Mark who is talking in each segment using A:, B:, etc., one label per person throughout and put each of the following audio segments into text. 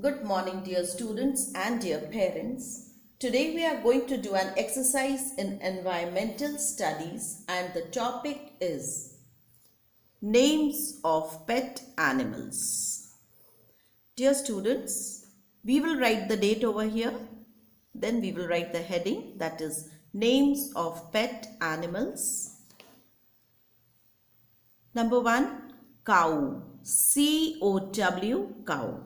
A: Good morning, dear students and dear parents. Today we are going to do an exercise in environmental studies and the topic is names of pet animals. Dear students, we will write the date over here. Then we will write the heading, that is names of pet animals. Number 1, cow, C-O-W, cow.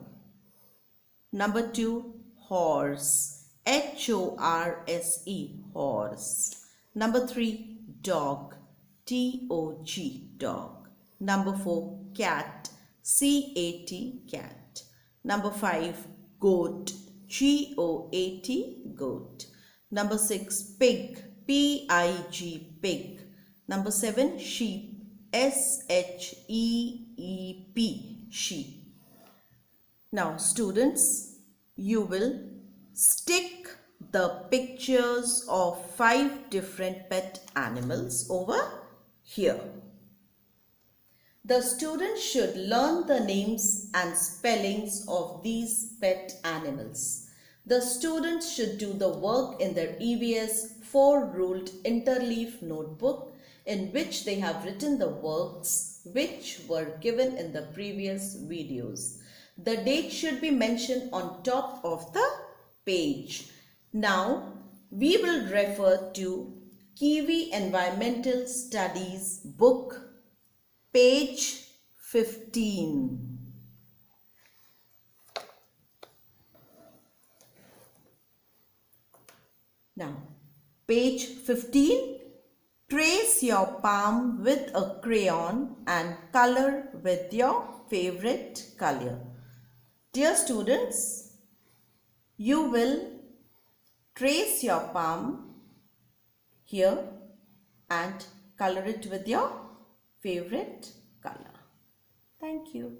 A: Number 2, horse, H-O-R-S-E, horse. Number 3, dog, T-O-G, dog. Number 4, cat, C-A-T, cat. Number 5, goat, G-O-A-T, goat. Number 6, pig, P-I-G, pig. Number 7, sheep, S-H-E-E-P, sheep. Now students, you will stick the pictures of 5 different pet animals over here. The students should learn the names and spellings of these pet animals. The students should do the work in their EVS 4-ruled interleaf notebook in which they have written the works which were given in the previous videos. The date should be mentioned on top of the page. Now, we will refer to KIWI Environmental Studies book, page 15. Now, page 15, trace your palm with a crayon and color with your favorite color. Dear students, you will trace your palm here and color it with your favorite color. Thank you.